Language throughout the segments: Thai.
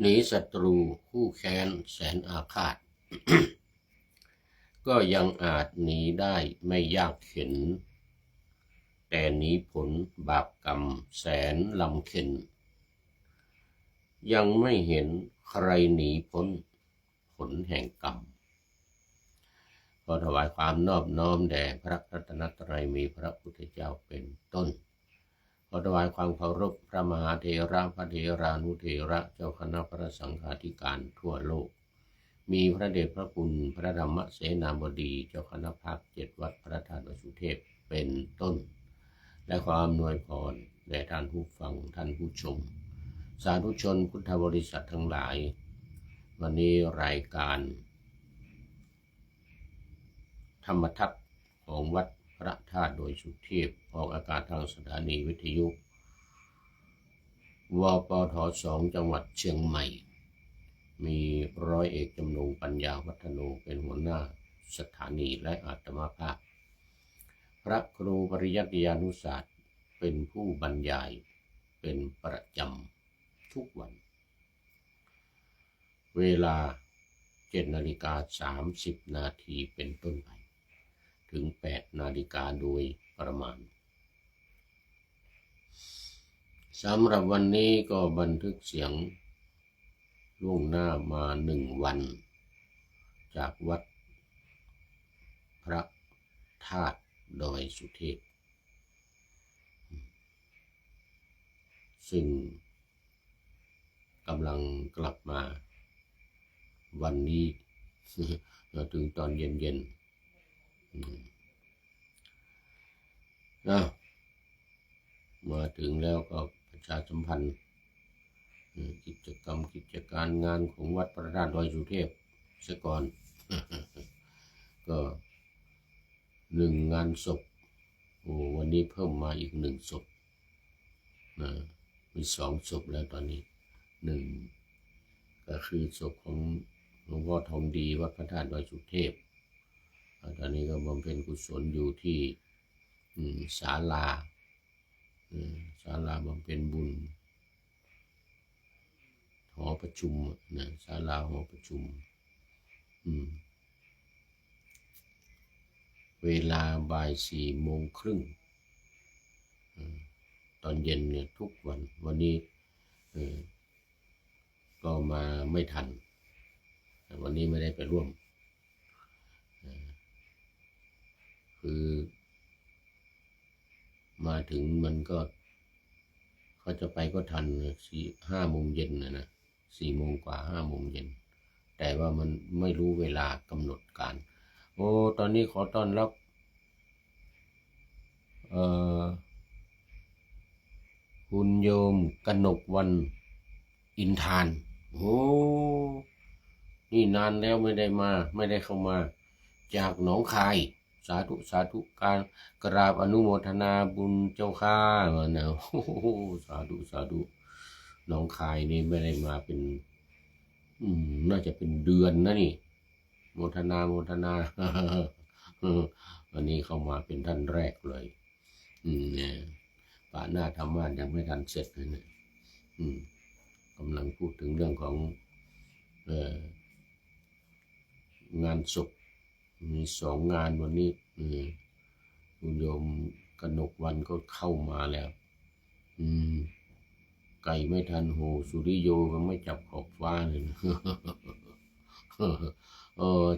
หนีศัตรูคู่แค้นแสนอาฆาต ก็ยังอาจหนีได้ไม่ยากเข็ญแต่หนีผลบาปกรรมแสนลำเค็ญยังไม่เห็นใครหนีพ้นผลแห่งกรรมขอถวายความนอบน้อมแด่พระรัตนตรัยมีพระพุทธเจ้าเป็นต้นขอถวายความเคารพพระมหาเถระพระเถรานุเถระเจ้าคณะพระสังฆาธิการทั่วโลกมีพระเดชพระคุณพระธรรมเสนาบดีเจ้าคณะภาค7วัดพระธาตุวสุเทพเป็นต้นและขออำนวยพรแด่ท่านผู้ฟังท่านผู้ชมสาธุชนพุทธบริษัททั้งหลายวันนี้รายการธรรมทัศน์ของวัดพระธาตุโดยสุเทพออกอากาศทางสถานีวิทยุวปท2จังหวัดเชียงใหม่มีร้อยเอกจำนงปัญญาวัฒโนเป็นหัวหน้าสถานีและอาตมาภาพพระครูปริยัติยานุศาสตร์เป็นผู้บรรยายเป็นประจำทุกวันเวลา7:30 นาทีเป็นต้นไปถึง8 นาฬิกาโดยประมาณสำหรับวันนี้ก็บันทึกเสียงล่วงหน้ามา1 วันจากวัดพระธาตุดอยสุเทพซึ่งกำลังกลับมาวันนี้ถึงตอนเย็นมาถึงแล้วก็ประชาสัมพันธ์กิจกรรมกิจการงานของวัดพระธาตุดอยสุเทพเสียก่อน ก็1 งานศพวันนี้เพิ่มมาอีก1 ศพมี2 ศพแล้วตอนนี้1ก็คือศพของหลวงพ่อทองดีวัดพระธาตุดอยสุเทพตอนนี้ก็บำเพ็ญกุศลอยู่ที่ศาลาบำเพ็ญบุญหอประชุมศาลาหอประชุมเวลาบ่าย4:30ตอนเย็นเนี่ยทุกวันนี้ก็มาไม่ทันวันนี้ไม่ได้ไปร่วมคือมาถึงมันก็เขาจะไปก็ทัน5 โมงเย็นนะ4 โมงกว่า5 โมงเย็นแต่ว่ามันไม่รู้เวลากำหนดการตอนนี้ขอต้อนรับคุณโยมกนกวรรณอินทานนี่นานแล้วไม่ได้เข้ามาจากหนองคายสาธุการกราบอนุโมทนาบุญเจ้าข้านะสาธุหนองคายนี่ไม่ได้มาเป็นน่าจะเป็นเดือนนะนี่โมทนาวันนี้เข้ามาเป็นท่านแรกเลยเนี่ยป่าหน้าธรรมะยังไม่ทันเสร็จเลยเนี่ยกำลังพูดถึงเรื่องของงานศพมี2 งานวันนี้คุณโยมกนกวรรณก็เข้ามาแล้วไก่ไม่ทันโหสุริโยก็ไม่จับขอบฟ้าเลยนะ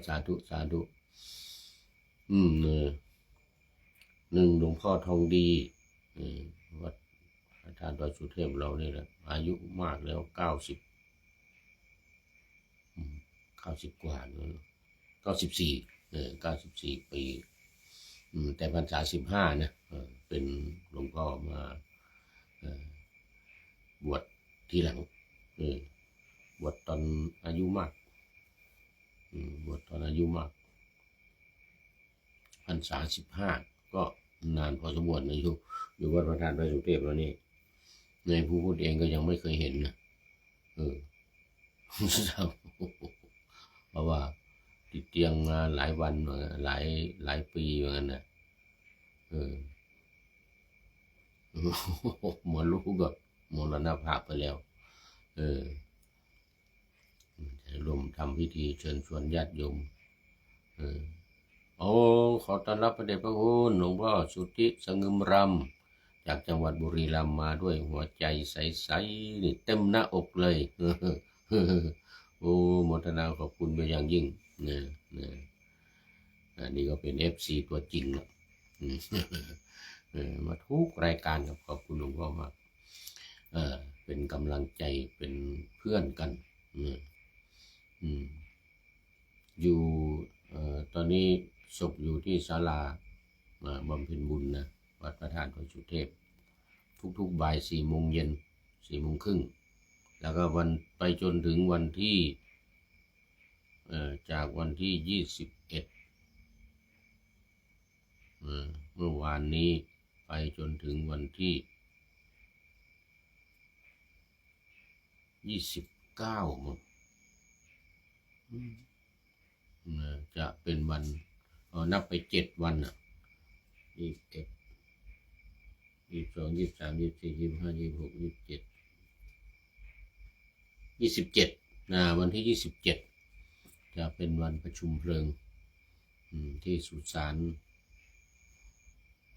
สาธุหลวงพ่อทองดีวัดพระธาตุดอยสุเทพเราเนี่ยแหละอายุมากแล้ว90กว่า94 ปีแต่พรรษา15นะเป็นหลวงพ่อมาบวชทีหลังบวชตอนอายุมากพรรษา15ก็นานพอสมควรนะอยู่วัดพระธาตุดอยสุเทพแล้วนี่ในผู้พูดเองก็ยังไม่เคยเห็นนะเพราะว่าติดเตียงมาหลายวันหลายปีเหมือนกันนะหมอรู้ก็มรณภาพไปแล้ว จะร่วมทำพิธีเชิญชวนญาติโยมโอ้ขอต้อนรับพระเดชพระคุณหลวงพ่อสุทธิสงึมรำจากจังหวัดบุรีรัมย์มาด้วยหัวใจใสๆนี่เต็มหน้าอกเลยโอ้โมทนาขอบคุณเป็นอย่างยิ่งนะอันนี้ก็เป็น FC ตัวจริงแล้วมาทุกรายการครับขอบคุณหลวงพ่อมากเป็นกำลังใจเป็นเพื่อนกันอยู่ตอนนี้ศพอยู่ที่ศาลาบำเพ็ญบุญนะวัดพระธาตุดอยสุเทพทุกๆบ่าย4 โมงเย็น4 โมงครึ่งแล้วก็วันไปจนถึงวันที่จากวันที่21เมื่อวานนี้ไปจนถึงวันที่29มั้งจะเป็นวันนับไป7 วัน21 22 23 24 25 26 27 27วันที่27จะเป็นวันประชุมเพลิงที่สุสาน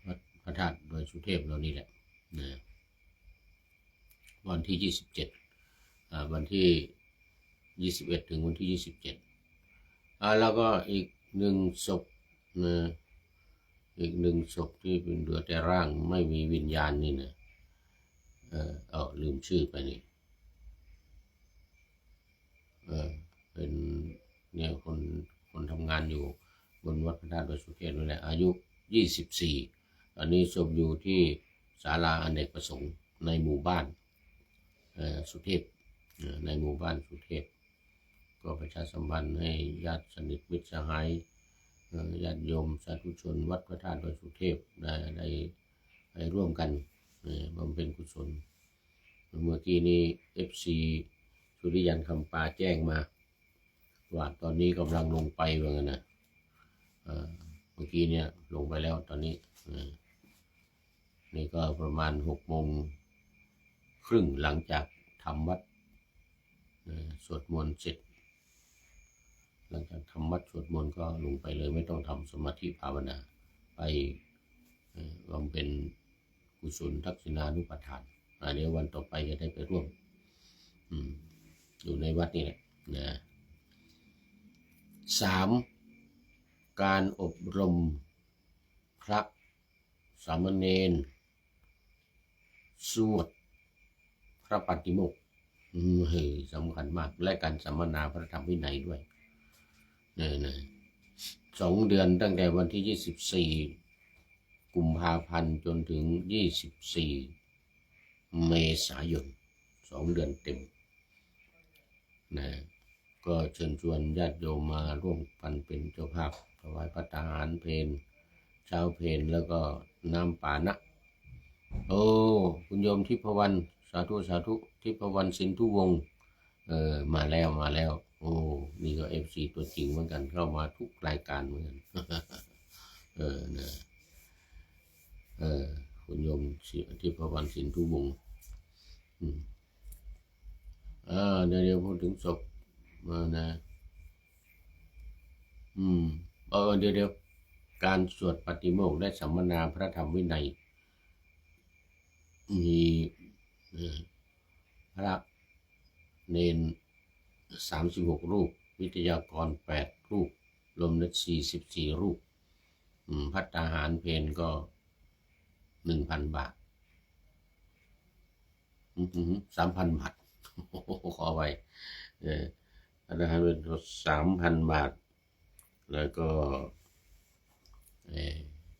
วัดพระธาตุดอยสุเทพเรานี่แหละวันที่27วันที่21ถึงวันที่27แล้วก็อีก1 ศพอีก1 ศพที่เป็นเหลือแต่ร่างไม่มีวิญญาณนี่นะลืมชื่อไปนี่เป็นเนี่ยคนทำงานอยู่บนวัดพระธาตุดอยสุเทพนี่แหละอายุ24อันนี้ศพอยู่ที่ศาลาอเนกประสงค์ในหมู่บ้านสุเทพในหมู่บ้านสุเทพก็ประชาสัมพันธ์ให้ญาติสนิทมิตรสหายญาติโยมสาธุชนวัดพระธาตุดอยสุเทพได้ร่วมกันบำเพ็ญกุศลเมื่อกี้นี้ FC สุริยันคำปาแจ้งมาว่าตอนนี้กำลังลงไปเหมือนกันนะเมื่อกี้เนี่ยลงไปแล้วตอนนี้นี่ก็ประมาณ6 โมงครึ่งหลังจากทำวัดสวดมนต์เสร็จหลังจากทำวัดสวดมนต์ก็ลงไปเลยไม่ต้องทำสมาธิภาวนาไปบำเพ็ญกุศลทักษิณานุปทานเดี๋ยววันต่อไปจะได้ไปร่วมอยู่ในวัดนี่แหละ3การอบรมพระสามเณรสวดพระปฏิโมกข์สำคัญมากและการสัมมนาพระธรรมวินัยด้วย2 เดือนตั้งแต่วันที่24 กุมภาพันธ์จนถึง24 เมษายน2 เดือนเต็มก็เชิญชวนญาติโยมมาร่วมกันเป็นเจ้าภาพถวายภัตตาหารเพลเช้าเพลแล้วก็น้ำปานะคุณโยมทิพวรรณสาธุทิพวรรณสินทุวงศ์มาแล้วนี่ก็ FC ตัวจริงเหมือนกันเข้ามาทุกรายการเหมือนกันคุณโยมทิพวรรณสินทุวงศ์เดี๋ยวพูดถึงศพมานะเดี๋ยวการสวดปฏิโมกข์และสัมมนาพระธรรมวินัยมีพระเนน36 รูปวิทยากร8 รูปรวมแล้ว44 รูปภัตตาหารเพลก็ 1,000 บาท3,000 บาทขอไว้ภัตตาหารเป็น 3,000 บาทแล้วก็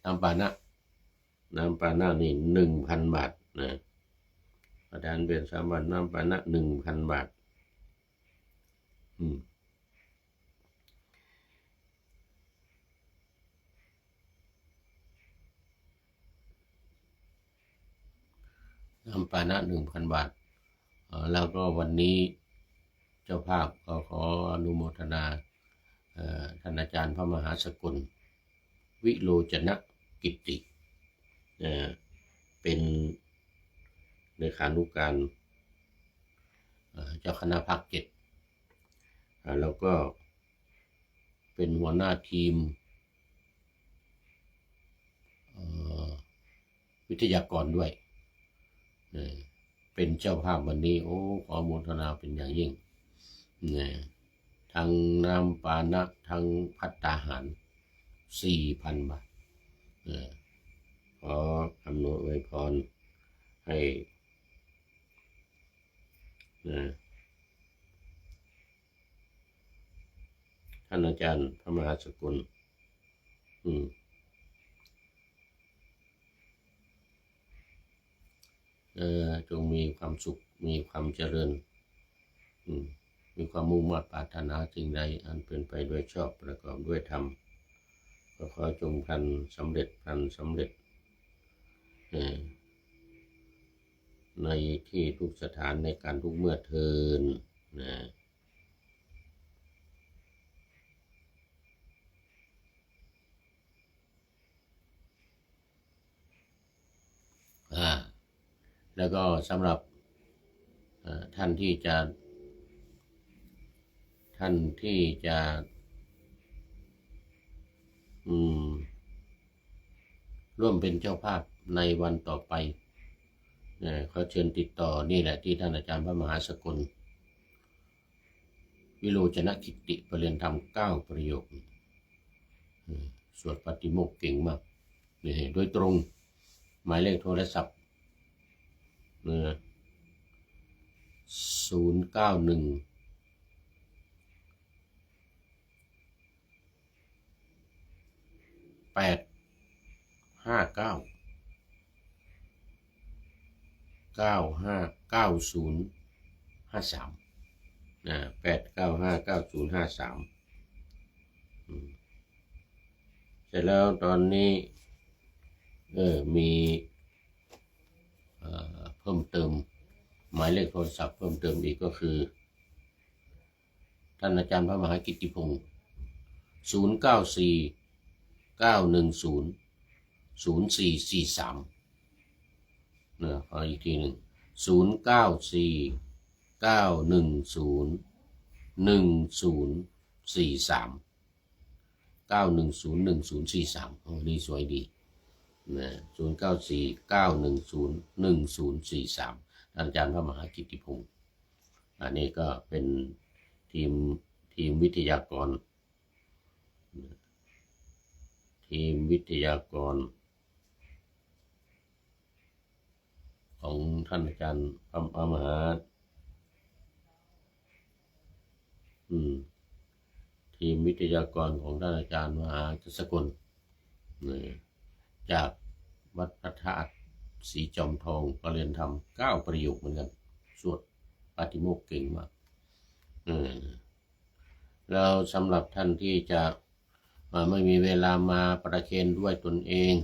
น้ำปานะนี่ 1,000 บาทภัตตาหารเป็น3 บาทน้ำปานะ 1,000 บาทน้ำปานะ 1,000 บาทแล้วก็วันนี้เจ้าภาพก็ขออนุโมทนาท่านอาจารย์พระมหาสกลวิโรจนกิตติเป็นเลขานุการเจ้าคณะภาค 7 แล้วก็เป็นหัวหน้าทีมวิทยากรด้วยเป็นเจ้าภาพวันนี้โอ้ขอโมทนาเป็นอย่างยิ่งทั้งน้ำปานะทั้งภัตตาหาร 4,000 บาทขออำนวยอวยพรให้ท่านอาจารย์พระมหาสกุลจงมีความสุขมีความเจริญมีความมุ่งมั่นปรารถนาสิ่งใดอันเป็นไปด้วยชอบประกอบด้วยธรรมก็ขอจงพันสำเร็จในที่ทุกสถานในการทุกเมื่อเทินแล้วก็สำหรับท่านที่จะร่วมเป็นเจ้าภาพในวันต่อไปขอเชิญติดต่อนี่แหละที่ท่านอาจารย์พระมหาสกลวิโรจนกิตติประเรียนธรรม9 ประโยคสวดปฏิโมกข์เก่งมากโดยตรงหมายเลขโทรศัพท์091 859 9053 8959053เสร็จแล้วตอนนี้มีเพิ่มเติมหมายเลขโทรศัพท์เพิ่มเติมอีกก็คือท่านอาจารย์พระมหากิตติพงศ์094 910 0443ขออีกทีหนึ่ง094 910 1043 910 1043นี่สวยดี094 910 1043ท่านอาจารย์พระมหากิตติพงศ์อันนี้ก็เป็นทีมวิทยากรของท่านอาจารย์พระมหาทีมวิทยากรของท่านอาจารย์มหาสกลจากวัดพระธาตุศรีจอมทองประเรียนธรรม9 ประโยคเหมือนกันสวดปาฏิโมกข์เก่งมากแล้วสำหรับท่านที่จะไม่มีเวลามาประเคนด้วยตนเอง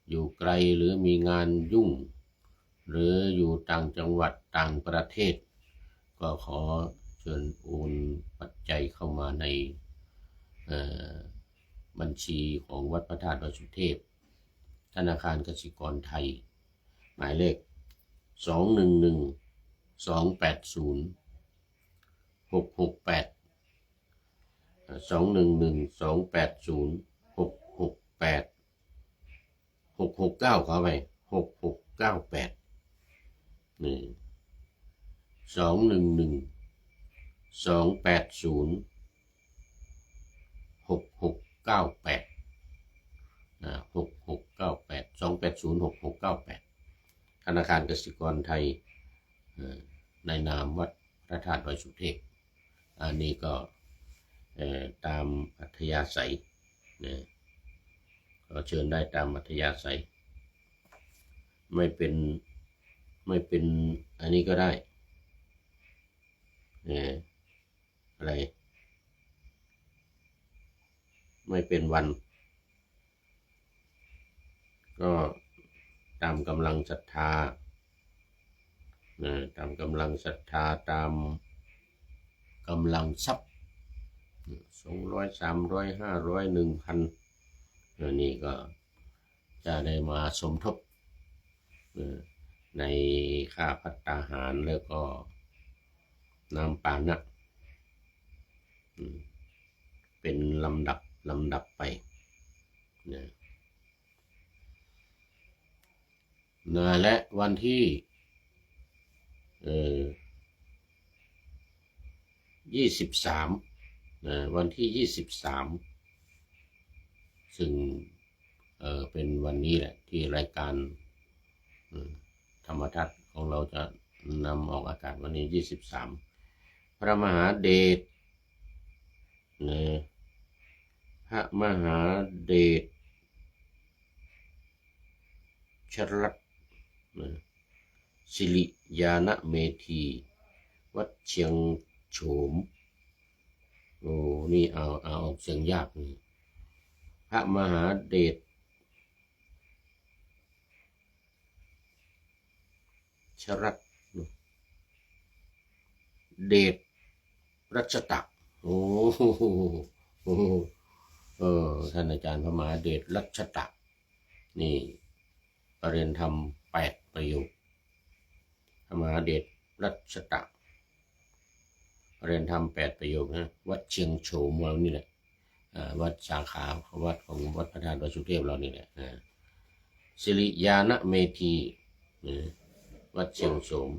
อยู่ไกลหรือมีงานยุ่งหรืออยู่ต่างจังหวัดต่างประเทศก็ขอเชิญโอนปัจจัยเข้ามาในบัญชีของวัดพระธาตุดอยสุเทพธนาคารกสิกรไทยหมายเลข211 280 668 211 280 668 669ขอไป6698 211 280 6698 6698 280 6698ธนาคารกสิกรไทยในนามวัดพระธาตุดอยสุเทพอันนี้ก็ตามอัธยาศัยก็เชิญได้ตามอัธยาศัยไม่เป็นอันนี้ก็ได้อะไรไม่เป็นวันก็ตามกำลังศรัทธาตามกำลังศรัทธาตามกำลังทรัพย์200 300 500 1,000นี่ก็จะได้มาสมทบในค่าภัตตาหารแล้วก็น้ำปานะ เป็นลำดับไปนะและวันที่23วันที่23ซึ่งเป็นวันนี้แหละที่รายการธรรมทัศน์ของเราจะนำออกอากาศวันนี้23พระมหาเดชพระมหาเดชชรัตน์สิริยานเมธีวัดเชียงโฉมโอ้นี่เอาออกเสียงยากนี่พระมหาเดชชรัตน์เดชรัชตะโอ้ท่านอาจารย์พระมหาเดชรัชตะนี่ปริญญาธรรม8 ประโยคพระมหาเดชรัชตะปริญญาธรรม8 ประโยคนะวัดเชียงโฉมเรานี่แหละวัดสาขาวัดของวัดพระธาตุวดสุเทพเรานี่แหละสิริยานเมธีวัดเชียงโฉม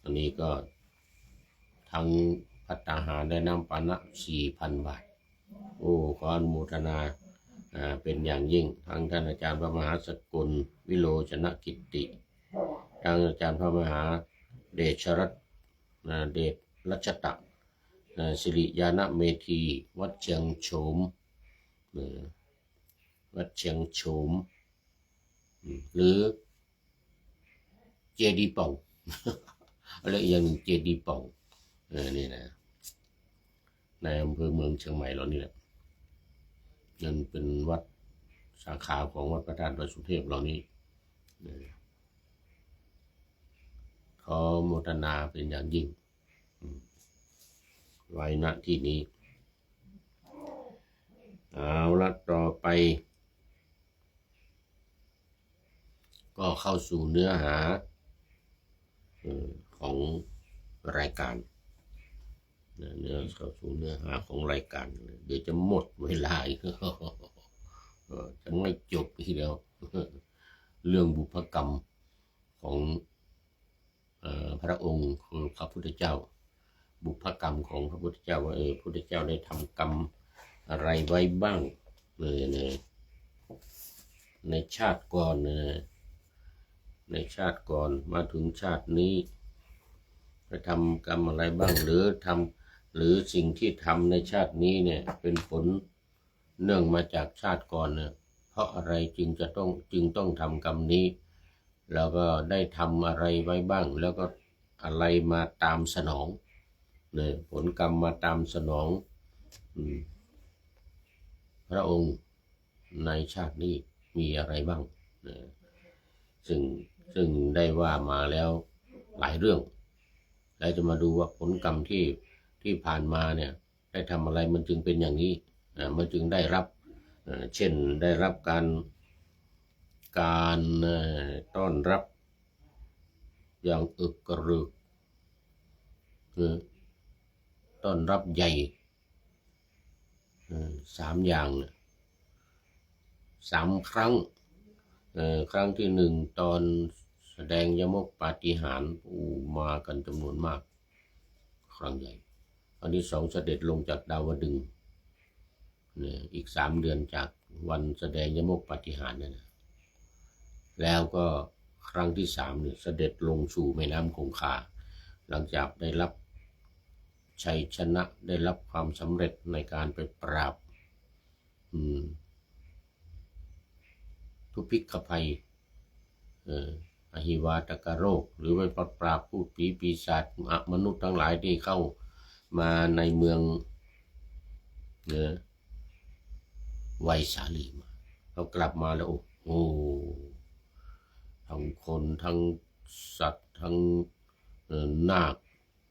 อันนี้ก็ทั้งภัตตาหารได้น้ำปานะ 4,000 บาทโอ้ขออนุโมทนาเป็นอย่างยิ่งทั้งท่านอาจารย์พระมหาสกุลวิโรจนกิตติทั้งอาจารย์พระมหาเดชรัตน์เดชรัชตะสิริยานเมธีวัดเชียงโฉมวัดเชียงโฉมหรือเจดีป่องอะไรอย่างเจดีป่องนี่นะในอำเภอเมืองเชียงใหม่เรานี่แหละนั่นเป็นวัดสาขาของวัดพระธาตุดอยสุเทพเรานี่ขอโมทนาเป็นอย่างยิ่งไว้ณที่นี้เอาละต่อไปก็เข้าสู่เนื้อหาของรายการเข้าสู่เนื้อหาของรายการเดี๋ยวจะหมดเวลาอีกจะไม่จบทีเดียวเรื่องบุพกรรมของพระองค์คือพระพุทธเจ้าบุพกรรมของพระพุทธเจ้าว่าพระพุทธเจ้าได้ทำกรรมอะไรไว้บ้างในชาติก่อนในชาติก่อนมาถึงชาตินี้ไปทำกรรมอะไรบ้างหรือสิ่งที่ทำในชาตินี้เนี่ยเป็นผลเนื่องมาจากชาติก่อนเนี่ยเพราะอะไรจึงต้องทำกรรมนี้แล้วก็ได้ทำอะไรไว้บ้างแล้วก็อะไรมาตามสนองเนี่ยผลกรรมมาตามสนองพระองค์ในชาตินี้มีอะไรบ้างซึ่งได้ว่ามาแล้วหลายเรื่องแล้วจะมาดูว่าผลกรรมที่ผ่านมาเนี่ยได้ทำอะไรมันจึงเป็นอย่างนี้มันจึงได้รับเช่นได้รับการต้อนรับอย่างอึกกระรึกต้อนรับใหญ่3 อย่าง3 ครั้งครั้งที่1ตอนแสดงยมกปาฏิหาริย์มากันจำนวนมากครั้งใหญ่ครั้งที่2เสด็จลงจากดาวดึงส์อีก3 เดือนจากวันแสดงยมกปาฏิหาริย์นั่นนะแล้วก็ครั้งที่3เนี่ยเสด็จลงสู่แม่น้ำคงคาหลังจากได้รับชัยชนะได้รับความสำเร็จในการไปปราบทุพพิฆภัยอหิวาตกโรคหรือไปปราบพูดผีปีศาจมนุษย์ทั้งหลายที่เข้ามาในเมืองไวยสาลีมาเรากลับมาแล้วโอ้ทั้งคนทั้งสัตว์ทั้งนาค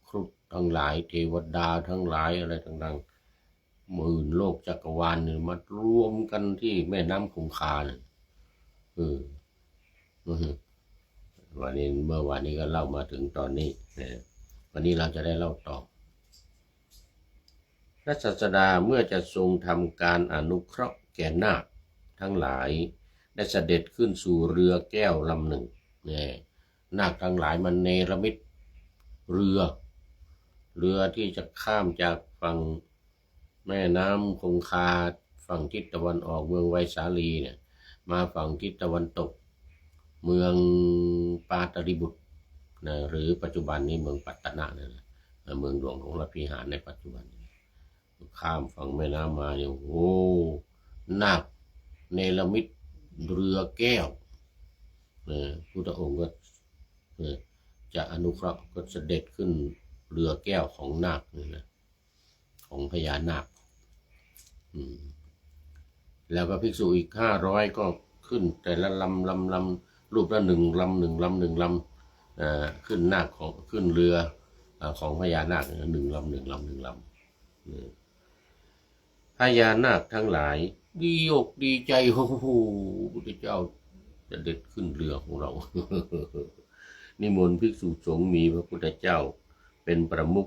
ครุฑทั้งหลายเทวดาทั้งหลายอะไรต่างๆหมื่นโลกจักรวาลเนี่ยมารวมกันที่แม่น้ำคงคาเนี่ยวันนี้เมื่อวานนี้ก็เล่ามาถึงตอนนี้วันนี้เราจะได้เล่าต่อ พระศาสดาเมื่อจะทรงทำการอนุเคราะห์แก่นาคทั้งหลายได้เสด็จขึ้นสู่เรือแก้วลำหนึ่งเนี่ยนาคทั้งหลายมันเนรมิตเรือที่จะข้ามจากฝั่งแม่น้ำคงคาฝั่งทิศตะวันออกเมืองไวสาลีเนี่ยมาฝั่งทิศตะวันตกเมืองปาตริบุตรนะหรือปัจจุบันนี้เมืองปัตตนะนั่นแหละเมืองหลวงของพระพิหารในปัจจุบันข้ามฝั่งแม่น้ำมาเนี่ยโอ้นาคเนรมิตเรือแก้วพุทธองค์ก็จะอนุเคราะห์ก็เสด็จขึ้นเรือแก้วของนาคนี่นะของพญานาคแล้วก็ภิกษุอีก500ก็ขึ้นแต่ละลำรูปละ1 ลำขึ้นนาคของขึ้นเรือของพญานาค1 ลำพญานาคทั้งหลายดีอกดีใจโอ้โหพุทธเจ้าจะเด็ดขึ้นเรือของเรา นิมนต์ภิกษุสงฆ์มีพระพุทธเจ้าเป็นประมุข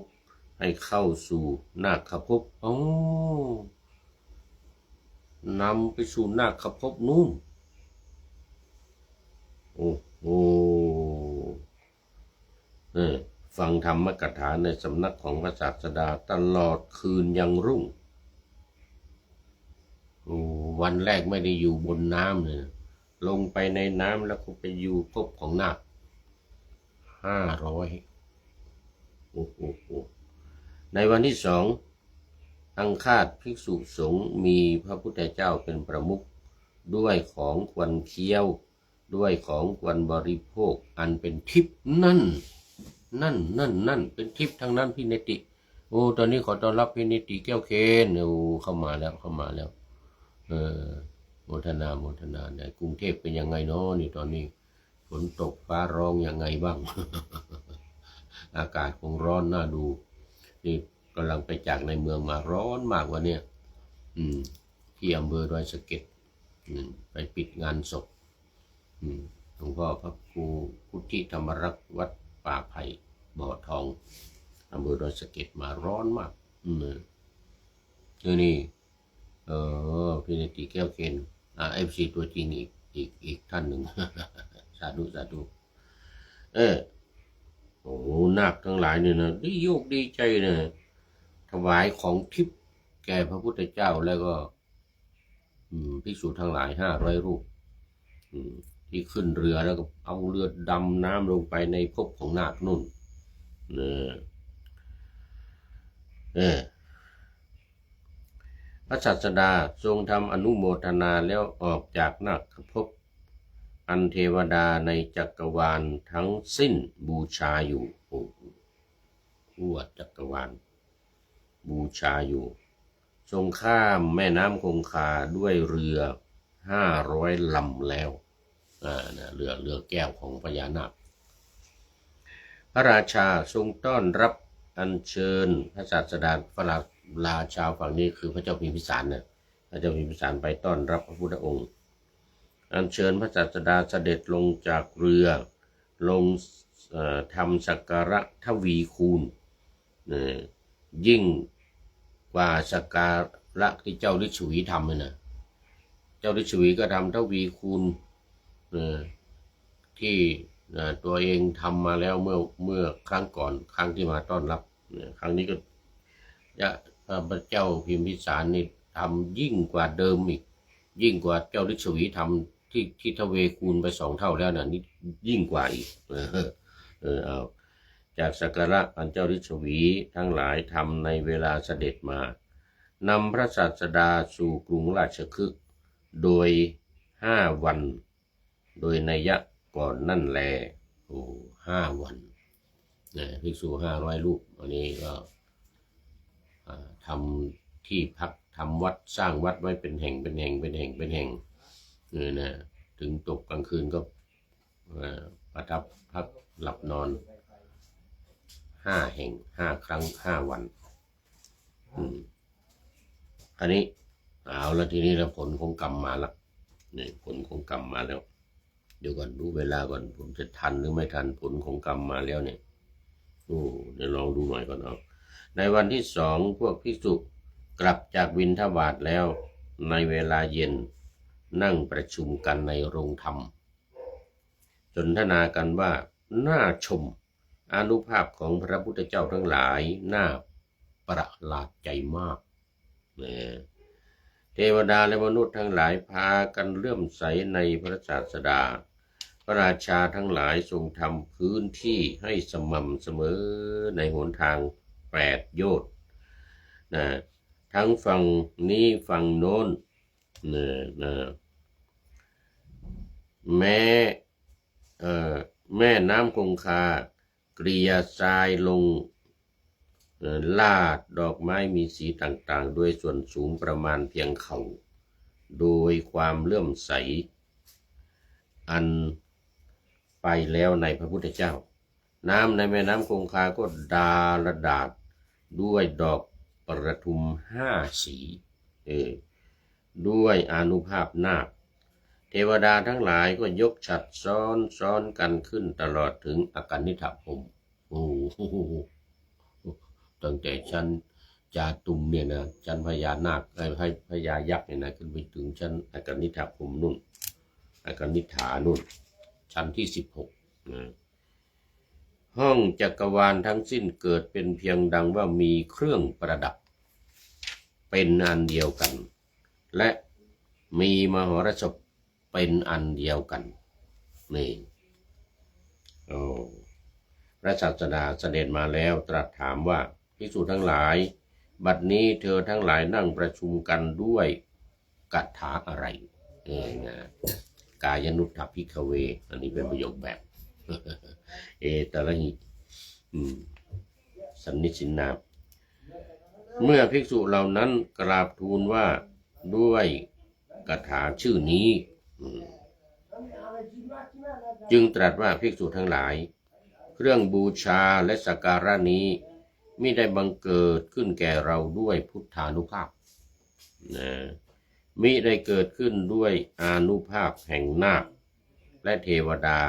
ให้เข้าสู่นาคภพนำไปสู่นาคภพนู่นโอ้โหฟังธรรมกถาในสำนักของพระศาสดาตลอดคืนยังรุ่งวันแรกไม่ได้อยู่บนน้ำเลยลงไปในน้ำแล้วก็ไปอยู่ภพของนาค500โอ้โหในวันที่2อังคาดภิกษุสงฆ์มีพระพุทธเจ้าเป็นประมุขด้วยของควรเคี้ยวด้วยของควรบริโภคอันเป็นทิพย์นั่นเป็นทิพย์ทั้งนั้นพี่เนติโอ้ตอนนี้ขอต้อนรับพี่เนติแก้วเคนเข้ามาแล้วโมทนาในกรุงเทพเป็นยังไงเนาะนี่ตอนนี้ฝนตกฟ้าร้องยังไงบ้าง อากาศคงร้อนน่าดูนี่กำลังไปจากในเมืองมาร้อนมากกว่านี้ที่อำเภอดอยสะเก็ดไปปิดงานศพหลวงพ่อพระครูพุทธิธรรมรักษ์วัดป่าไผ่บ่อทองอำเภอดอยสะเก็ดมาร้อนมากนี่พี่เนติแก้วเคนFC ตัวจริงอีกท่านหนึ่ง สาธุโอ้นาคทั้งหลายเนี่ยนะดีโยกดีใจเนี่ยถวายของทิพย์แก่พระพุทธเจ้าแล้วก็ภิกษุทั้งหลาย500 รูปที่ขึ้นเรือแล้วก็เอาเรือดำน้ำลงไปในภพของนาคนุ่นพระศาสดาทรงทำอนุโมทนาแล้วออกจากนาคภพอันเทวดาในจักรวาลทั้งสิ้นบูชาอยู่ทั่วจักรวาลบูชาอยู่ทรงข้ามแม่น้ำคงคาด้วยเรือ500 ลำแล้วเรือแก้วของพญานาคพระราชาทรงต้อนรับอัญเชิญพระศาสดาพระราชาฝั่งนี้คือพระเจ้าพิมพิสารนะพระเจ้าพิมพิสารไปต้อนรับพระพุทธองค์อัญเชิญพระศาสดาเสด็จลงจากเรือลงทำสักการะทวีคูณยิ่งกว่าสักการะที่เจ้าฤาษีวีทำเลยนะเจ้าฤาษีวีก็ทำทวีคูณที่ตัวเองทำมาแล้วเมื่อครั้งก่อนครั้งที่มาต้อนรับครั้งนี้ก็พระเจ้าพิมพิสารนี่ทำยิ่งกว่าเดิมอีกยิ่งกว่าเจ้าฤาษีวีทำที่ทวีคูณไป2 เท่าแล้วนะนี่ยิ่งกว่าอีกเอาจากสักการะอันเจ้าฤาษีวีทั้งหลายทำในเวลาเสด็จมานำพระศาสดาสู่กรุงราชคฤห์โดย5 วันโดยนัยยะก่อนนั่นแล5 วันภิกษุ500 รูปอันนี้ก็ทำที่พักทำวัดสร้างวัดไว้เป็นแห่งนะถึงตกกลางคืนก็ประทับพักหลับนอน5 แห่ง5 ครั้ง5 วันอันนี้เอาแล้วทีนี้เราผลของกรรมมาแล้วนี่ผลของกรรมมาแล้วเดี๋ยวก่อนดูเวลาก่อนผมจะทันหรือไม่ทันผลของกรรมมาแล้วเนี่ยเดี๋ยวลองดูหน่อยก่อนเอาในวันที่2พวกภิกษุ กลับจากบิณฑบาตแล้วในเวลาเย็นนั่งประชุมกันในโรงธรรมสนทนากันว่าน่าชมอานุภาพของพระพุทธเจ้าทั้งหลายน่าประหลาดใจมากเทวดาและมนุษย์ทั้งหลายพากันเลื่อมใสในพระศาสดาพระราชาทั้งหลายทรงทำพื้นที่ให้สม่ำเสมอในหนทาง8 โยชน์ทั้งฝั่งนี้ฝั่งโน้นแม่น้ำคงคาเกลี่ยทรายลงลาดดอกไม้มีสีต่างๆโดยส่วนสูงประมาณเพียงเข่าโดยความเลื่อมใสอันไปแล้วในพระพุทธเจ้าน้ำในแม่น้ำคงคาก็ดาระดาษด้วยดอกประทุม5 สีด้วยอานุภาพนาคเทวดาทั้งหลายก็ยกฉัตรซ้อนกันขึ้นตลอดถึงอากนิฐพรหมตั้งแต่ชั้นจาตุมเนี่ยนะชั้นพญานาคให้พญายักษ์เนี่ยนะขึ้นไปถึงชั้นอากนิฐพรหมนุ่นอากนิฐานุ่นชั้นที่16นะห้องจักรวาลทั้งสิ้นเกิดเป็นเพียงดังว่ามีเครื่องประดับเป็นอันเดียวกันและมีมหรสพเป็นอันเดียวกันนี่พระศาสดาเสด็จมาแล้วตรัสถามว่าภิกษุทั้งหลายบัดนี้เธอทั้งหลายนั่งประชุมกันด้วยคาถาอะไรกายนุตถภิกขเวอันนี้เป็นประโยคแบบตระหิสันนิสินาเมื่อภิกษุเหล่านั้นกราบทูลว่าด้วยคาถาชื่อนี้จึงตรัสว่าภิกษุทั้งหลายเครื่องบูชาและสักการะนี้มิได้บังเกิดขึ้นแก่เราด้วยพุทธานุภาพมิได้เกิดขึ้นด้วยอานุภาพแห่งนาคและเทวดา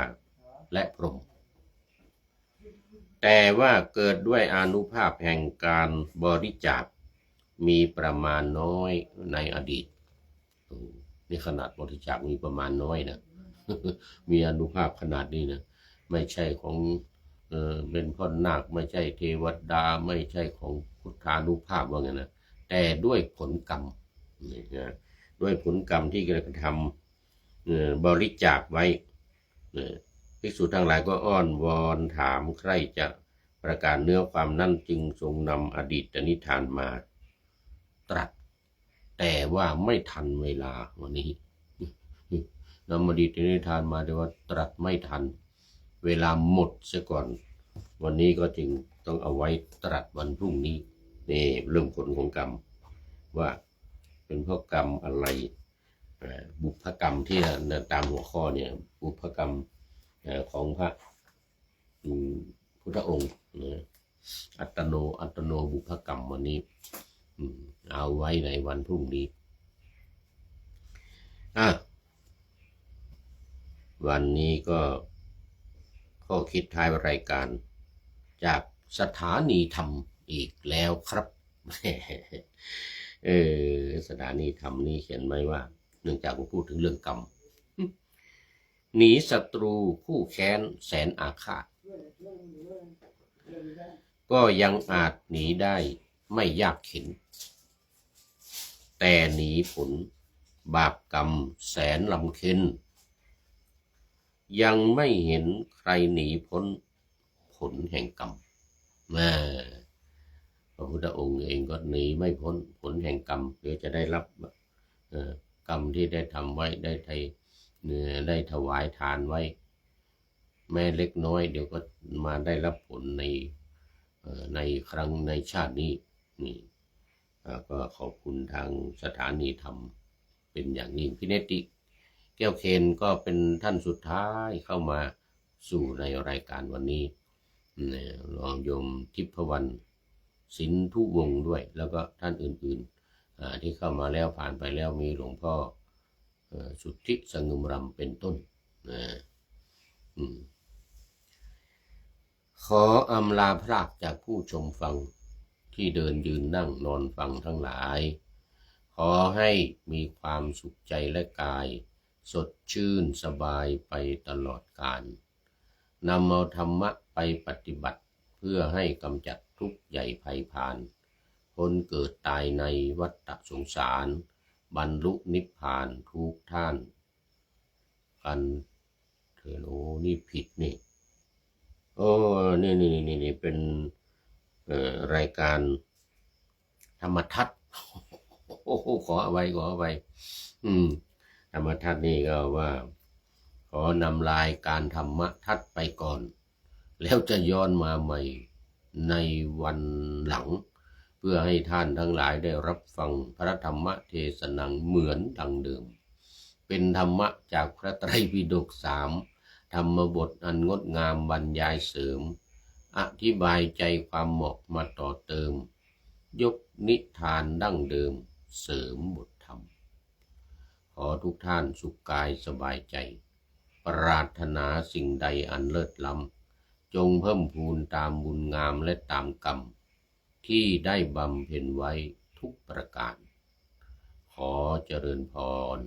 และพรหมแต่ว่าเกิดด้วยอานุภาพแห่งการบริจาคมีประมาณน้อยในอดีตนี่ขนาดบริจาคมีประมาณน้อยนะ มีอานุภาพขนาดนี้นะไม่ใช่ของเป็นพ่อนาคไม่ใช่เทวดาไม่ใช่ของพุทธานุภาพว่าไงนะแต่ด้วยผลกรรมด้วยผลกรรมที่กระทำบริจาคไว้ภิกษุทั้งหลายก็อ้อนวอนถามใครจะประกาศเนื้อความนั้นจึงทรงนำอดีตนิทานมาตรัสแต่ว่าไม่ทันเวลาวันนี้นำอดีตนิทานมาแต่ว่าตรัสไม่ทันเวลาหมดเสียก่อนวันนี้ก็จึงต้องเอาไว้ตรัสวันพรุ่งนี้นี่เรื่องผลของกรรมว่าเป็นเพราะกรรมอะไรบุพกรรมที่ตามหัวข้อเนี่ยบุพกรรมของพระพุทธองค์อัตโนบุพกรรมวันนี้เอาไว้ในวันพรุ่งนี้วันนี้ก็ข้อคิดท้ายรายการจากสถานีธรรมอีกแล้วครับ สถานีธรรมนี้เขียนไว้ว่าเนื่องจากผมพูดถึงเรื่องกรรมหนีศัตรูคู่แค้นแสนอาฆาตก็ยังอาจหนีได้ไม่ยากเข็ญแต่หนีผลบาปกรรมแสนลำเค็ญยังไม่เห็นใครหนีพ้นผลแห่งกรรมพระพุทธองค์เองก็หนีไม่พ้นผลแห่งกรรมเดี๋ยวจะได้รับกรรมที่ได้ทำไว้ได้ถวายทานไว้แม้เล็กน้อยเดี๋ยวก็มาได้รับผลในครั้งในชาตินี้นี่ก็ขอบคุณทางสถานีธรรมเป็นอย่างยิ่งพี่เนติแก้วเคนก็เป็นท่านสุดท้ายเข้ามาสู่ในรายการวันนี้รองโยมทิพวรรณสินทุวงศ์ด้วยแล้วก็ท่านอื่นๆที่เข้ามาแล้วผ่านไปแล้วมีหลวงพ่อสุทธิสงุมรำเป็นต้นขออำลาพรากจากผู้ชมฟัง ที่เดินยืนนั่งนอนฟังทั้งหลายขอให้มีความสุขใจและกายสดชื่นสบายไปตลอดกาลนำเอาธรรมะไปปฏิบัติเพื่อให้กำจัดทุกข์ใหญ่ภัยพานพ้นเกิดตายในวัฏสงสารบรรลุนิพพานทุกท่านกันเถิดโอ้นี่ผิดนี่โอ้นี่เป็นรายการธรรมทัศน์โอ้ขอเอาไว้ธรรมทัศน์นี่ก็ว่าขอนำรายการธรรมทัศน์ไปก่อนแล้วจะย้อนมาใหม่ในวันหลังเพื่อให้ท่านทั้งหลายได้รับฟังพระธรรมเทศนาเหมือนดังเดิมเป็นธรรมะจากพระไตรปิฎก3ธรรมบทอันงดงามบรรยายเสริมอธิบายใจความเหมาะมาต่อเติมยกนิทานดั้งเดิมเสริมบทธรรมขอทุกท่านสุขกายสบายใจปรารถนาสิ่งใดอันเลิศล้ำจงเพิ่มพูนตามบุญงามและตามกรรมที่ได้บำเพ็ญไว้ทุกประการขอเจริญพร